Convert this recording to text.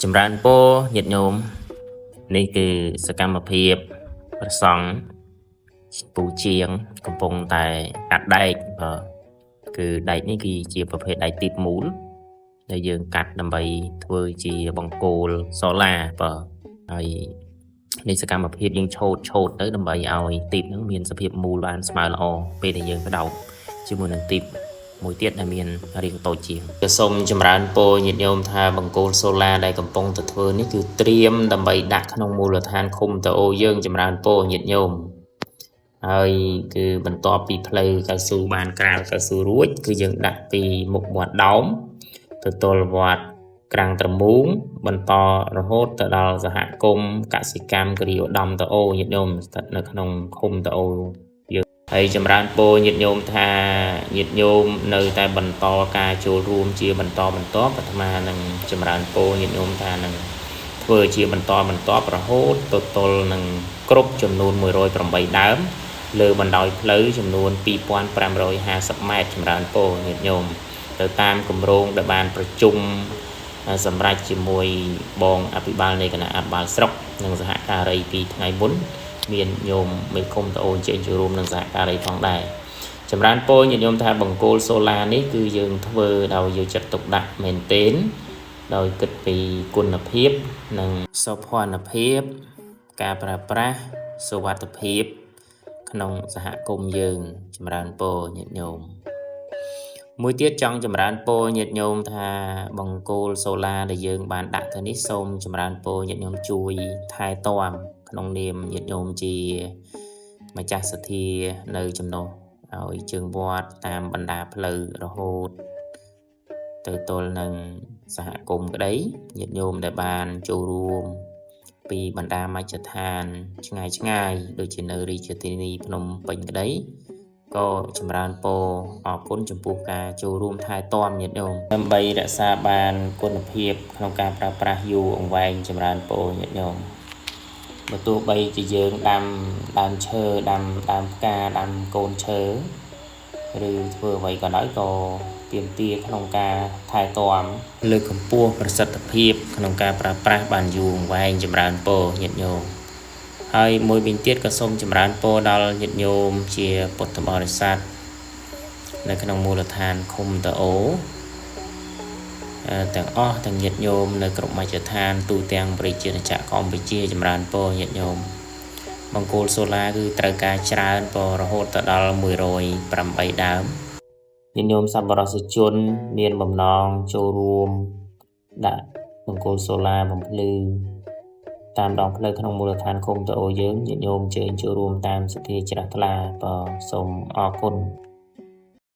ចម្រើនពរញាតិញោមនេះគឺសកម្មភាពប្រសង់ពូជាងកំពុងតែកាត់ដែកគឺដែកនេះគឺជាប្រភេទដែកទីបមូលដែលយើងកាត់ដើម្បីធ្វើជាបង្គោលសូឡាហើយនេះសកម្មភាពយើងឆូតទៅដើម្បីឲ្យទីបហ្នឹងមានសភាពមូលបានស្មើល្អពេលដែលយើងបដោតជាមួយនឹងទីបមួយទៀតដែលមានរាងតូចជាងសូមចម្រើនពរញាតិញោមថាបង្គោលសូឡាដែលកំពុងទៅធ្វើនេះគឺត្រៀមដើម្បីដាក់ក្នុងមូលដ្ឋានឃុំតអូយើងចម្រើនពរញាតិញោមហើយគឺបន្ទាប់ពីផ្លូវកៅស៊ូបានក្រាលកៅស៊ូរួចគឺយើងដាក់ពីមុខវត្តដោមទៅទល់វត្តក្រាំងត្រមូងបន្តរហូតទៅដល់សហគមន៍កសិកម្មគិរីឧត្តមតអូញាតិញោមស្ថិតនៅក្នុងឃុំតអូហើយចម្រើនពរញាតិញោមថាញាតិញោមនៅតែបន្តការចូលរួមជាបន្តអាត្មានឹងចម្រើនពរញាតិញោមថានឹងធ្វើជាបន្តរហូតទៅទល់នឹងគ្រប់ចំនួន108ដើមលើបណ្ដោយផ្លូវចំនួន2550ម៉ែត្រចម្រើនពរញាតិញោមទៅតាមគម្រោងដែលបានប្រជុំសម្រាប់ជាមួយបងអភិបាលនៃគណៈអភិបាលស្រុកនិងសហការីពីថ្ងៃមុនមានញោមមេឃុំតអូនចេញចូលរួមនឹងសហការីផងដែរចម្រើនពរញាតិញោមថាបង្គោលសូឡានេះគឺយើងធ្វើដោយយកចិត្តទុកដាក់មែនទែនដោយគិតពីគុណភាពនិងសោភ័ណភាពការប្រើប្រាស់សុវត្ថិភាពក្នុងសហគមន៍យើងចម្រើនពរញាតិញោមមួយទៀតចង់ចម្រើនពរញាតិញោមថាបង្គោលសូឡាដែលយើងបានដាក់ទៅនេះសូមចម្រើនពរញាតិញោមជួយថែទាំក្នុងនាមញាតិញោមជាម្ចាស់សទ្ធានៅចំណុះឲ្យជើងវត្តតាមបណ្ដាផ្លូវរហូតទៅទល់នឹងសហគមន៍ក្តីញាតិញោមដែលបានចូលរួមពីបណ្ដាមជ្ឈដ្ឋានឆ្ងាយដូចជានៅរាជធានីភ្នំពេញក្តីក៏ចម្រើនពរអរគុណចំពោះការចូលរួមថែទាំញាតិញោមដើម្បីរក្សាបានគុណភាពក្នុងការប្រើប្រាស់យូរអង្វែងចម្រើនពរញាតិញោមបើទោះបីជាយើងដាំដើមឈើដាំផ្កាដាំកូនឈើឬធ្វើអ្វីក៏ដោយក៏ទាមទារក្នុងការថែទាំលើកកម្ពស់ប្រសិទ្ធភាពក្នុងការប្រើប្រាស់បានយូរអង្វែងចម្រើនពរញាតិញោមហើយមួយវិញទៀតក៏សូមចម្រើនពរដល់ញាតិញោមជាពុទ្ធបរិស័ទនៅក្នុងមូលដ្ឋានឃុំតអូទាំងអស់ទាំងញាតិញោមនៅគ្រប់មជ្ឈដ្ឋានទូទាំងប្រជាជាតិកម្ពុជាចម្រើនពរញាតិញោមបង្គោលសូឡាគឺត្រូវការច្រើនពររហូតដល់108ដើមញាតិញោមសប្បុរសជនមានបំណងចូលរួមដាក់បង្គោលសូឡាបំភ្លឺតាមដងផ្លូវក្នុងមូលដ្ឋានឃុំតអូយើងញាតិញោមអញ្ជើញចូលរួមតាមសទ្ធាជ្រះថ្លាសូមអរគុណ